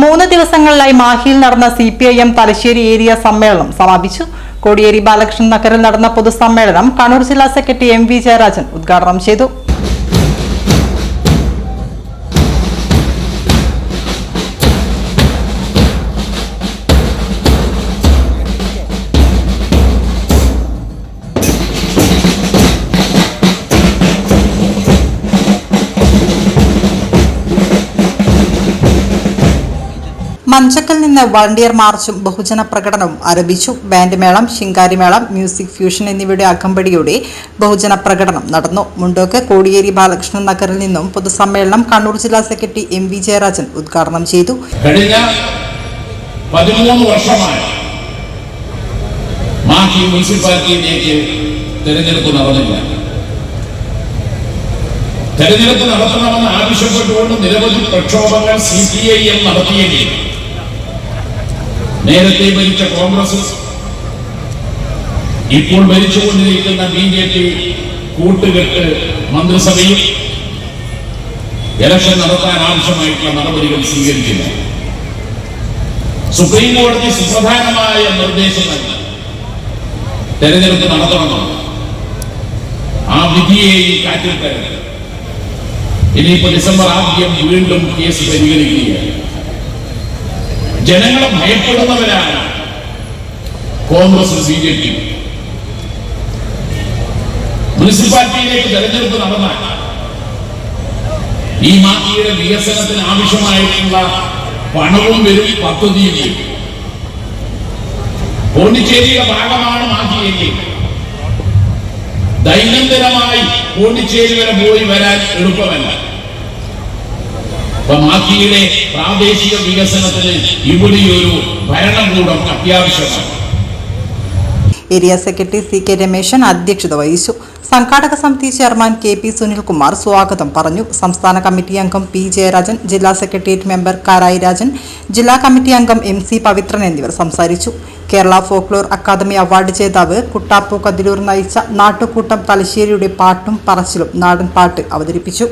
3 ദിവസങ്ങളിലായി മാഹിയിൽ നടന്ന CPIM Thalassery area സമ്മേളനം സമാപിച്ചു. കോടിയേരി ബാലകൃഷ്ണൻ നഗറിൽ നടന്ന പൊതുസമ്മേളനം കണ്ണൂർ ജില്ലാ സെക്രട്ടറി MV ജയരാജൻ ഉദ്ഘാടനം ചെയ്തു. മഞ്ചക്കൽ നിന്ന് വളണ്ടിയർ മാർച്ചും ബഹുജന പ്രകടനവും ആരംഭിച്ചു. ബാൻഡ് മേളം, ശിങ്കാരിമേളം, മ്യൂസിക് ഫ്യൂഷൻ എന്നിവയുടെ അകമ്പടിയോടെ ബഹുജന പ്രകടനം നടന്നു. മുണ്ടോക്ക് കോടിയേരി ബാലകൃഷ്ണൻ നഗറിൽ നിന്നും പൊതുസമ്മേളനം കണ്ണൂർ ജില്ലാ സെക്രട്ടറി MV ജയരാജൻ ഉദ്ഘാടനം ചെയ്തു. കഴിഞ്ഞ 13 വർഷമായി മാഹി മുനിസിപ്പാലിറ്റിയിലേക്ക് തെരഞ്ഞെടുപ്പ് നടന്നില്ല. തെരഞ്ഞെടുപ്പ് നടത്തണമെന്ന് ആവശ്യപ്പെട്ടുകൊണ്ട് നിരവധി പ്രക്ഷോഭങ്ങൾ CPIM നടത്തിയെങ്കിലും നേരത്തെ ഭരിച്ച കോൺഗ്രസ്, ഇപ്പോൾ ഭരിച്ചുകൊണ്ടിരിക്കുന്ന BJP കൂട്ടുകെട്ട് മന്ത്രിസഭയിൽ ഇലക്ഷൻ നടത്താൻ ആവശ്യമായിട്ടുള്ള നടപടികൾ സ്വീകരിച്ചില്ല. സുപ്രീം കോടതി സുപ്രധാനമായ നിർദ്ദേശം നൽകി തെരഞ്ഞെടുപ്പ് നടത്തണമെന്ന്. ആ വിധിയെ കാറ്റിൽ തരുന്നത് ഇനിയിപ്പോ ഡിസംബർ ആദ്യം വീണ്ടും കേസ് പരിഗണിക്കുകയാണ്. ജനങ്ങളെ ഭയപ്പെടുന്നവരാണ് കോൺഗ്രസ് BJP. മുനിസിപ്പാലിറ്റിയിലേക്ക് തെരഞ്ഞെടുപ്പ് നടന്നാൽ ഈ മാഹിയുടെ വികസനത്തിന് ആവശ്യമായിട്ടുള്ള പണവും വരും, പദ്ധതിയും വരും. പോണ്ടിച്ചേരിയുടെ ഭാഗമാണ് മാഹിയെങ്കിൽ ദൈനംദിനമായി പോണ്ടിച്ചേരി വരെ പോയി വരാൻ എളുപ്പമല്ല. മാഹിയുടെ പ്രാദേശിക വികസനത്തിന് ഇവിടെയൊരു ഭരണകൂടം അത്യാവശ്യമാണ്. ഏരിയ സെക്രട്ടറി CK രമേശൻ അധ്യക്ഷത വഹിച്ചു. സംഘാടക സമിതി ചെയർമാൻ KP സുനിൽകുമാർ സ്വാഗതം പറഞ്ഞു. സംസ്ഥാന കമ്മിറ്റി അംഗം P ജയരാജൻ, ജില്ലാ സെക്രട്ടേറിയറ്റ് മെമ്പർ കാരായി രാജൻ, ജില്ലാ കമ്മിറ്റി അംഗം MC പവിത്രൻ എന്നിവർ സംസാരിച്ചു. കേരള ഫോക്ലോർ അക്കാദമി അവാർഡ് ജേതാവ് കുട്ടാപ്പു കതിരൂർ നയിച്ച നാട്ടുകൂട്ടം തലശ്ശേരിയുടെ പാട്ടും പറച്ചിലും നാടൻ പാട്ട് അവതരിപ്പിച്ചു.